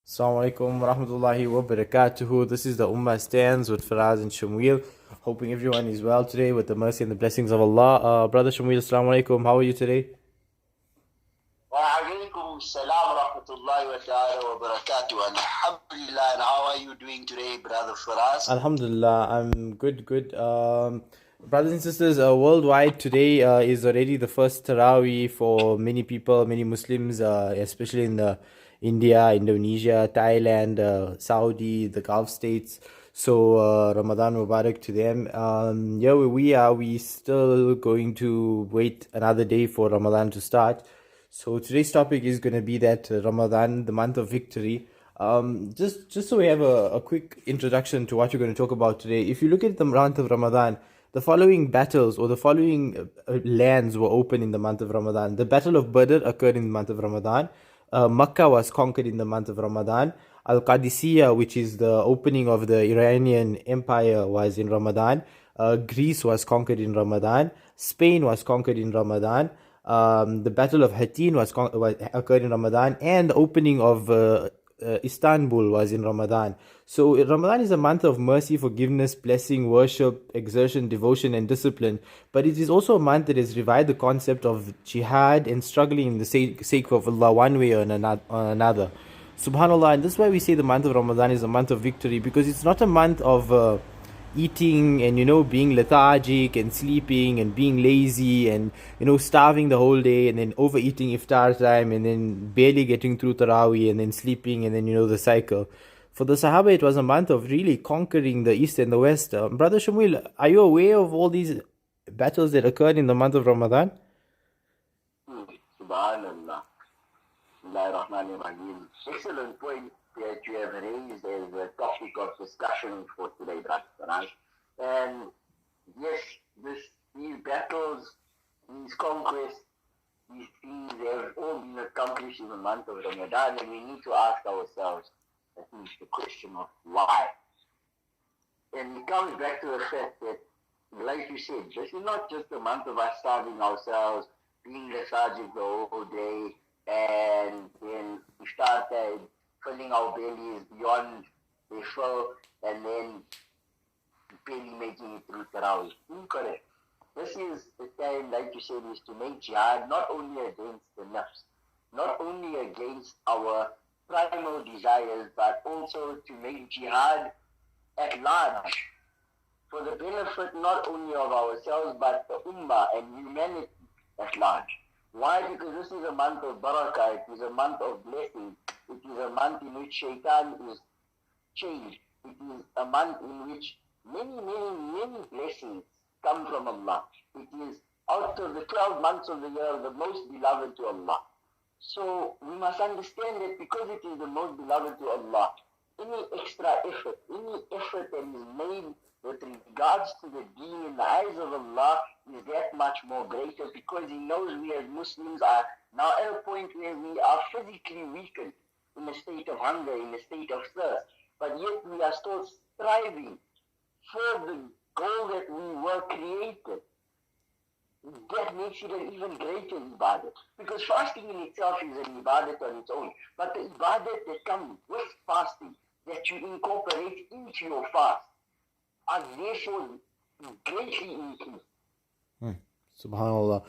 Assalamu alaikum wa rahmatullahi wa barakatuhu. This is the Ummah Stands with Faraz and Shamweel. Hoping everyone is well today with the mercy and the blessings of Allah. Brother Shamweel, Assalamu alaikum. How are you today? Wa salam rahmatullahi wa ta'ala wa barakatuh. Alhamdulillah. And how are you doing today, Brother Faraz? Alhamdulillah, I'm good. Brothers and sisters, worldwide today is already the first Taraweeh for many people, many Muslims, especially in India, Indonesia, Thailand, Saudi, the Gulf states. So Ramadan Mubarak to them. Yeah, we still going to wait another day for Ramadan to start. So today's topic is going to be that Ramadan, the month of victory. Just so we have a quick introduction to what we're going to talk about today. If you look at the month of Ramadan, the following battles or the following lands were open in the month of Ramadan. The Battle of Badr occurred in the month of Ramadan. Makkah was conquered in the month of Ramadan. Al-Qadisiyah, which is the opening of the Iranian Empire, was in Ramadan. Greece was conquered in Ramadan. Spain was conquered in Ramadan. The Battle of Hattin occurred in Ramadan, and the opening of Istanbul was in Ramadan. So Ramadan is a month of mercy, forgiveness, blessing, worship, exertion, devotion, and discipline. But it is also a month that has revived the concept of jihad and struggling in the sake of Allah one way or another. Subhanallah, and that's why we say the month of Ramadan is a month of victory, because it's not a month of eating and being lethargic and sleeping and being lazy and starving the whole day and then overeating iftar time and then barely getting through Taraweeh and then sleeping and then the cycle. For the Sahaba, it was a month of really conquering the east and the west. Brother Shamil, are you aware of all these battles that occurred in the month of Ramadan? Subhanallah. Bismillahirrahmanirrahim. Excellent point that you have raised as a topic of discussion for today, Brother Faraz. And yes, these battles, these conquests, these things have all been accomplished in the month of Ramadan, and we need to ask ourselves, I think, the question of why. And it comes back to the fact that, like you said, this is not just a month of us starving ourselves, being lethargic the whole day, and then we start filling our bellies beyond the fill, and then barely making it through Tarawih. Incorrect. This is the time, like you said, is to make jihad not only against the nafs, not only against our primal desires, but also to make jihad at large for the benefit not only of ourselves, but the ummah and humanity at large. Why? Because this is a month of barakah, it is a month of blessing, it is a month in which shaitan is changed, it is a month in which many blessings come from Allah. It is out of the 12 months of the year the most beloved to Allah. So we must understand that because it is the most beloved to Allah, any extra effort, any effort that is made with regards to the deen in the eyes of Allah is that much more greater, because He knows we as Muslims are now at a point where we are physically weakened, in a state of hunger, in a state of thirst, but yet we are still striving for the goal that we were created. That makes it an even greater ibadat, because fasting in itself is an ibadat on its own, but the ibadat that comes with fasting, that you incorporate into your fast, are therefore greatly increased. Subhanallah.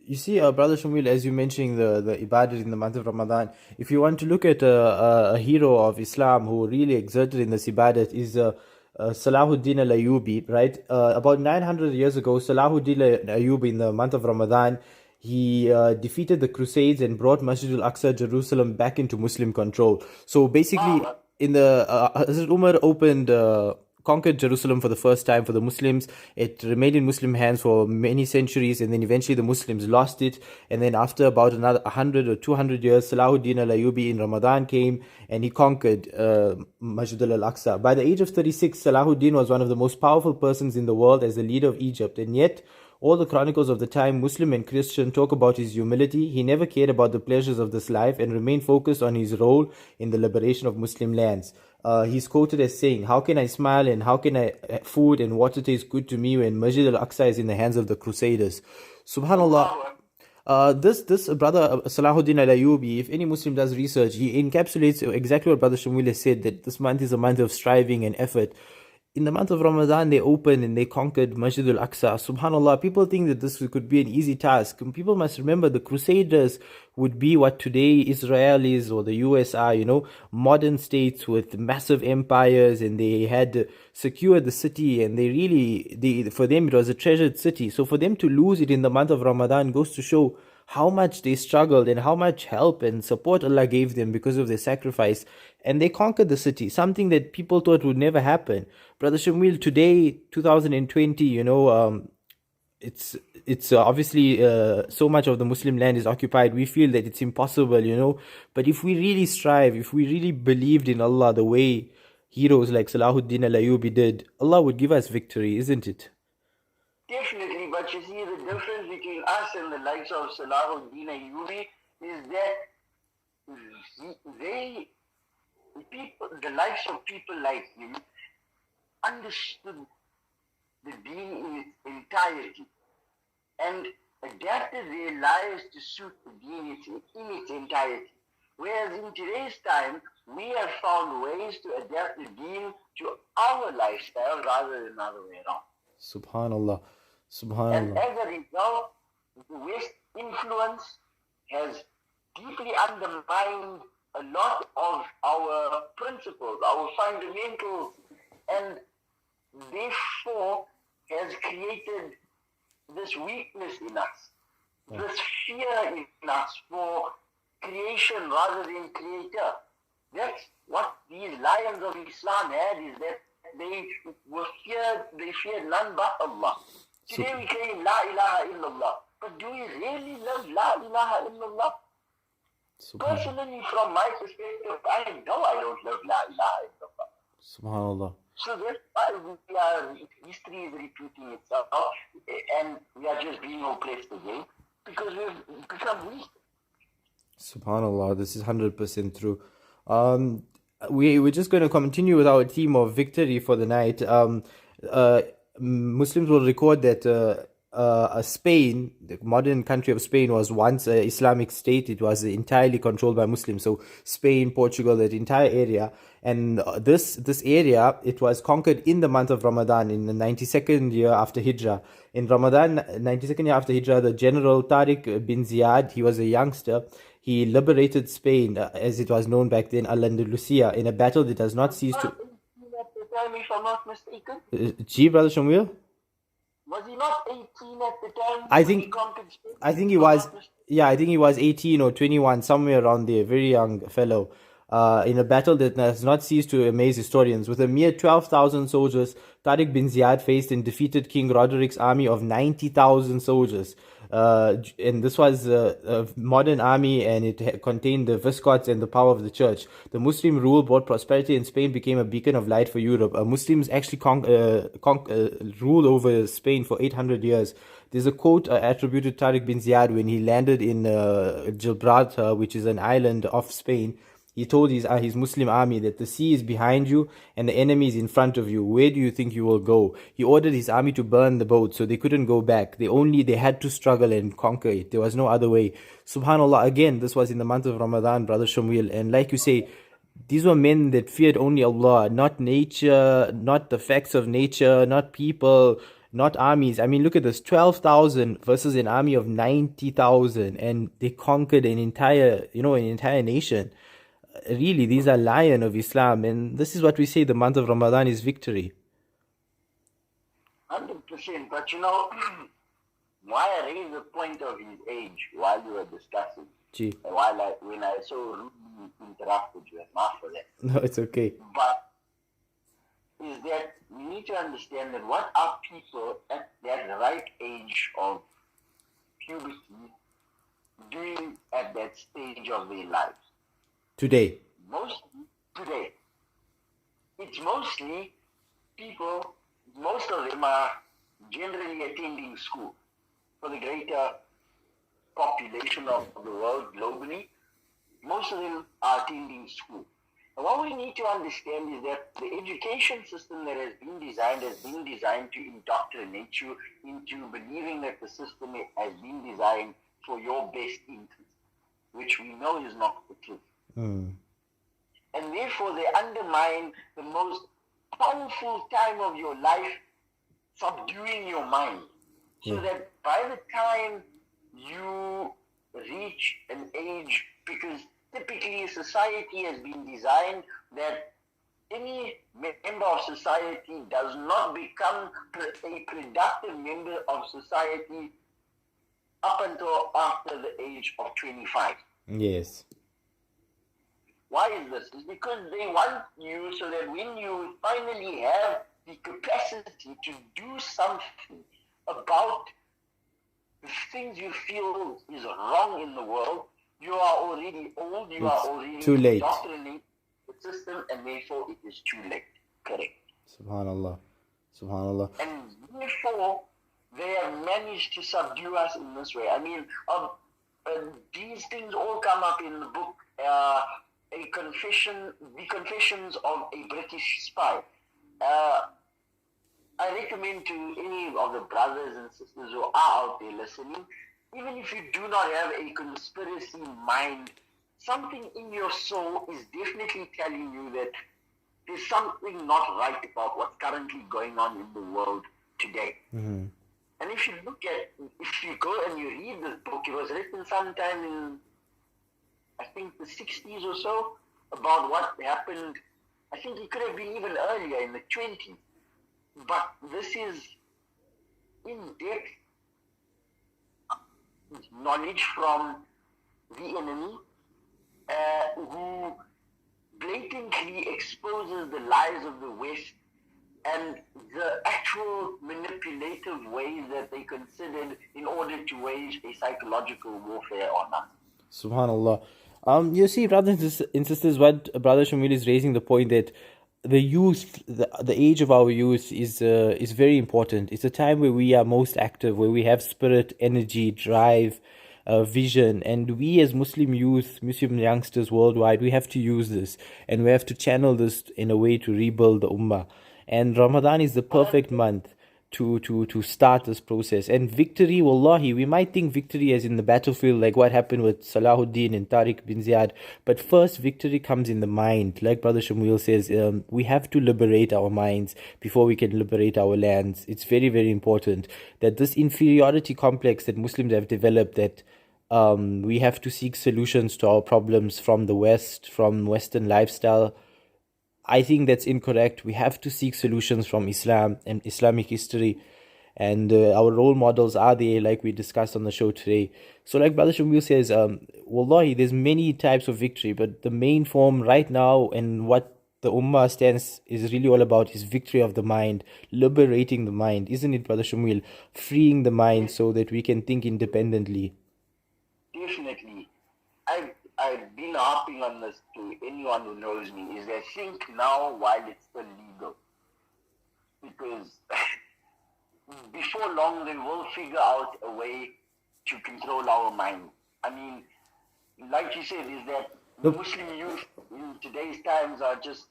You see, Brother Shamil, as you mentioning the ibadat in the month of Ramadan, if you want to look at a hero of Islam who really exerted in this ibadat is Salahuddin al-Ayyubi, right? About 900 years ago, Salahuddin al-Ayyubi in the month of Ramadan, he defeated the Crusades and brought Masjid al-Aqsa, Jerusalem, back into Muslim control. So basically, in the Hazrat Umar conquered Jerusalem for the first time for the Muslims. It remained in Muslim hands for many centuries, and then eventually the Muslims lost it. And then after about another 100 or 200 years, Salahuddin al-Ayyubi in Ramadan came and he conquered Masjid al-Aqsa. By the age of 36, Salahuddin was one of the most powerful persons in the world as the leader of Egypt, and yet all the chronicles of the time, Muslim and Christian, talk about his humility. He never cared about the pleasures of this life and remained focused on his role in the liberation of Muslim lands. He's quoted as saying, "How can I smile and how can food and water taste good to me when Masjid al-Aqsa is in the hands of the Crusaders?" Subhanallah. This brother Salahuddin Al Ayyubi, if any Muslim does research, he encapsulates exactly what Brother Shamil has said, that this month is a month of striving and effort. In the month of Ramadan, they opened and they conquered Masjid al Aqsa. Subhanallah, people think that this could be an easy task. People must remember the Crusaders would be what today Israel is, or the US are, modern states with massive empires, and they had secured the city, and for them, it was a treasured city. So for them to lose it in the month of Ramadan goes to show how much they struggled and how much help and support Allah gave them because of their sacrifice. And they conquered the city, something that people thought would never happen. Brother Shamil, today, 2020, it's obviously so much of the Muslim land is occupied. We feel that it's impossible. But if we really strive, if we really believed in Allah the way heroes like Salahuddin Al Ayyubi did, Allah would give us victory, isn't it? Definitely, but you see the difference between us and the likes of Salahuddin Ayyubi is that the likes of people like him understood the deen in its entirety and adapted their lives to suit the deen in its entirety. Whereas in today's time, we have found ways to adapt the deen to our lifestyle rather than the other way around. Subhanallah. And as a result, the West influence has deeply undermined a lot of our principles, our fundamentals, and therefore has created this weakness in us, this fear in us for creation rather than creator. That's what these lions of Islam had, is that they feared none but Allah. Today we claim La ilaha illallah, but do we really love La ilaha illallah? Personally, from my perspective, I know I don't love La ilaha illallah. Subhanallah. So that's why history is repeating itself, and we are just being oppressed again because we've become weak. Subhanallah, this is 100% true. We're just going to continue with our theme of victory for the night. Muslims will record that Spain, the modern country of Spain, was once an Islamic state. It was entirely controlled by Muslims. So Spain, Portugal, that entire area. And this area, it was conquered in the month of Ramadan in the 92nd year after Hijrah. In Ramadan, 92nd year after Hijrah, the General Tariq bin Ziyad, he was a youngster. He liberated Spain, as it was known back then, Al-Andalusia, in a battle that does not cease to... If I'm not mistaken. Gee, Brother Shamil? Was he not 18 at the time? I think he was. Yeah, I think he was 18 or 21, somewhere around there. Very young fellow. In a battle that has not ceased to amaze historians. With a mere 12,000 soldiers, Tariq bin Ziyad faced and defeated King Roderick's army of 90,000 soldiers. And this was a modern army, and it contained the Visigoths and the power of the church. The Muslim rule brought prosperity, and Spain became a beacon of light for Europe. Muslims actually ruled over Spain for 800 years. There's a quote attributed to Tariq bin Ziyad when he landed in Gibraltar, which is an island off Spain. He told his Muslim army that the sea is behind you and the enemy is in front of you. Where do you think you will go? He ordered his army to burn the boat, so they couldn't go back. They had to struggle and conquer it. There was no other way. Subhanallah, again, this was in the month of Ramadan, Brother Shamil. And like you say, these were men that feared only Allah, not nature, not the facts of nature, not people, not armies. I mean, look at this, 12,000 versus an army of 90,000, and they conquered an entire nation. Really, these are lion of Islam, and this is what we say the month of Ramadan is victory. 100%, but why I raised the point of his age while we were discussing, when I so rudely interrupted you, not for that. No, it's okay. But is that we need to understand that what are people at that right age of puberty doing at that stage of their lives? Today. Today. It's mostly people, most of them are generally attending school. For the greater population of the world globally, most of them are attending school. And what we need to understand is that the education system that has been designed to indoctrinate you into believing that the system has been designed for your best interest, which we know is not the truth. Mm. And therefore they undermine the most powerful time of your life, subduing your mind. So Yeah. that by the time you reach an age, because typically society has been designed that any member of society does not become a productive member of society up until after the age of 25. Yes. Why is this? It's because they want you so that when you finally have the capacity to do something about the things you feel is wrong in the world, you are already old, you are It's already too late. indoctrinated the system, and therefore it is too late. Correct. Subhanallah. Subhanallah. And therefore, they have managed to subdue us in this way. I mean, these things all come up in the book, The Confessions of a British Spy. I recommend to any of the brothers and sisters who are out there listening, even if you do not have a conspiracy mind, something in your soul is definitely telling you that there's something not right about what's currently going on in the world today. Mm-hmm. And if you go and you read this book, it was written sometime in, I think, the 60s or so, about what happened. I think it could have been even earlier, in the 20s. But this is in-depth knowledge from the enemy, who blatantly exposes the lies of the West and the actual manipulative ways that they considered in order to wage a psychological warfare on us. Subhanallah. You see, brothers and sisters, what Brother Shamil is raising the point that the youth, the age of our youth is very important. It's a time where we are most active, where we have spirit, energy, drive, vision, and we as Muslim youth, Muslim youngsters worldwide, we have to use this, and we have to channel this in a way to rebuild the ummah. And Ramadan is the perfect month to start this process. And victory, wallahi, we might think victory as in the battlefield, like what happened with Salahuddin and Tariq bin Ziyad. But first, victory comes in the mind. Like Brother Shamuel says, we have to liberate our minds before we can liberate our lands. It's very, very important that this inferiority complex that Muslims have developed, that we have to seek solutions to our problems from the West, from Western lifestyle. I think that's incorrect. We have to seek solutions from Islam and Islamic history. And our role models are there, like we discussed on the show today. So, like Brother Shamil says, wallahi, there's many types of victory, but the main form right now and what the Ummah stance is really all about is victory of the mind, liberating the mind, isn't it, Brother Shamil? Freeing the mind so that we can think independently. Definitely. I've been harping on this to anyone who knows me, is that think now while it's still legal. Because before long they will figure out a way to control our mind. I mean, like you said, is that Muslim youth in today's times are just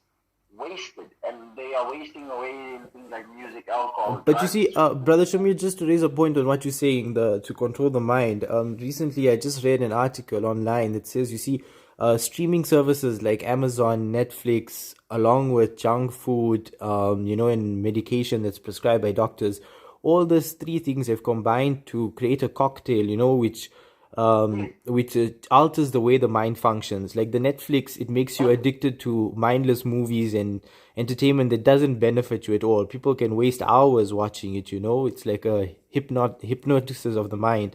wasted, and they are wasting away in things like music, alcohol, But you drugs. see, Brother Shamir, just to raise a point on what you're saying, to control the mind. Recently, I just read an article online that says, you see, streaming services like Amazon, Netflix, along with junk food, and medication that's prescribed by doctors, all these three things have combined to create a cocktail, which alters the way the mind functions. Like the Netflix, it makes you addicted to mindless movies and entertainment that doesn't benefit you at all. People can waste hours watching it. It's like a hypnosis of the mind.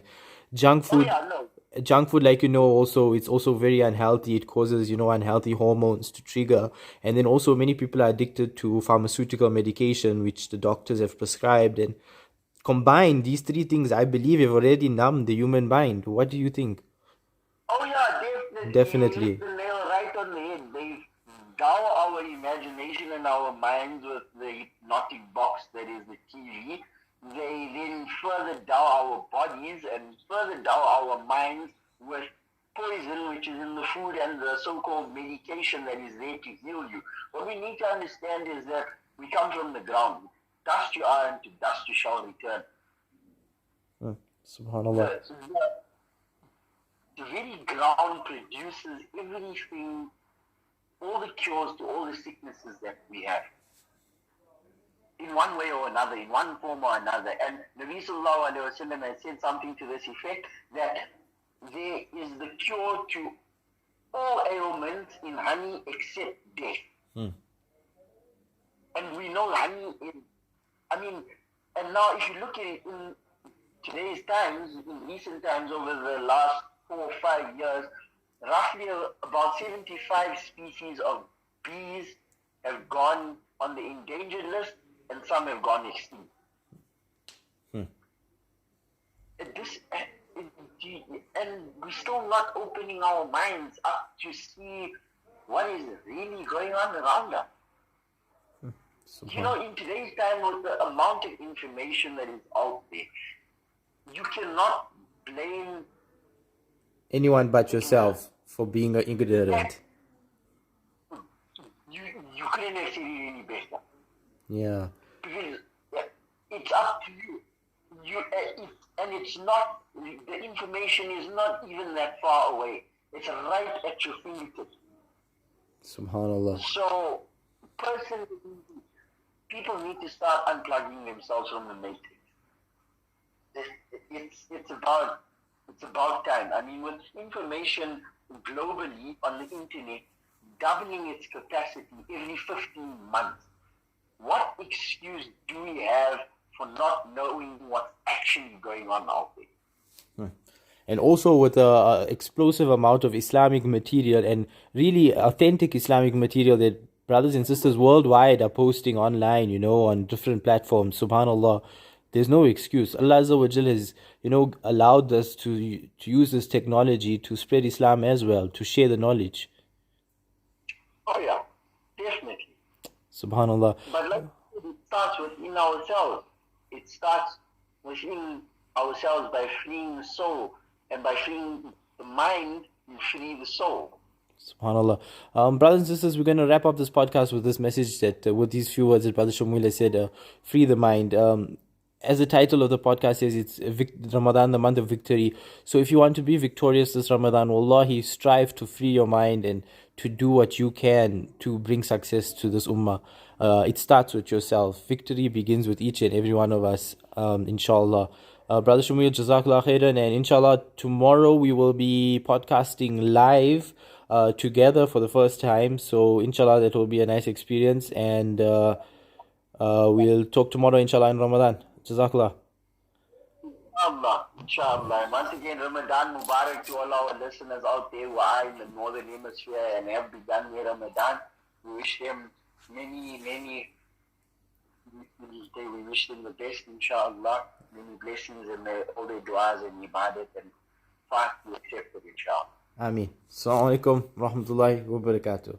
Junk food. Oh, yeah, no. Junk food, like also it's also very unhealthy. It causes unhealthy hormones to trigger, and then also many people are addicted to pharmaceutical medication which the doctors have prescribed, and combined these three things, I believe, have already numbed the human mind. What do you think? Oh yeah, definitely. Definitely. You hit the nail right on the head. They dower our imagination and our minds with the hypnotic box that is the TV. They then further dower our bodies and further dower our minds with poison, which is in the food, and the so-called medication that is there to heal you. What we need to understand is that we come from the ground. Dust you are, and to dust you shall return. Subhanallah. the very ground produces everything, all the cures to all the sicknesses that we have. In one way or another, in one form or another. And Nabi Sallallahu Alaihi Wasallam has said something to this effect, that there is the cure to all ailments in honey except death. And we know honey is, and now if you look at it in today's times, in recent times, over the last 4 or 5 years, roughly about 75 species of bees have gone on the endangered list, and some have gone extinct. And we're still not opening our minds up to see what is really going on around us. You know, in today's time, with the amount of information that is out there, you cannot blame anyone but yourself for being ignorant. You couldn't have said it any better. Yeah. Because it's up to you. And it's not, the information is not even that far away. It's right at your fingertips. Subhanallah. So, people need to start unplugging themselves from the matrix. It's about time. I mean, with information globally on the internet doubling its capacity every 15 months, what excuse do we have for not knowing what's actually going on out there? And also with the explosive amount of Islamic material and really authentic Islamic material that brothers and sisters worldwide are posting online, on different platforms. Subhanallah, there's no excuse. Allah Azza wa Jal has, allowed us to use this technology to spread Islam as well, to share the knowledge. Oh yeah, definitely. Subhanallah. But like it starts within ourselves. It starts within ourselves by freeing the soul. And by freeing the mind, you free the soul. SubhanAllah. Brothers and sisters, we're going to wrap up this podcast with this message that, with these few words that Brother Shamil said, free the mind. As the title of the podcast says, it's Ramadan, the month of victory. So if you want to be victorious this Ramadan, wallahi, strive to free your mind and to do what you can to bring success to this ummah. It starts with yourself. Victory begins with each and every one of us, inshallah. Brother Shamil, Jazakallah khairan, and inshallah tomorrow we will be podcasting live together for the first time. So inshallah that will be a nice experience, and we'll talk tomorrow inshallah in Ramadan. Jazakallah. Inshallah. Once again, Ramadan Mubarak to all our listeners out there who are in the northern hemisphere and have begun their Ramadan. We wish them many we wish them the best, inshallah. Many blessings and all their du'as and ibadat and fast be accepted, inshallah. Ameen. Assalamu alaikum wa rahmatullahi wa barakatuh.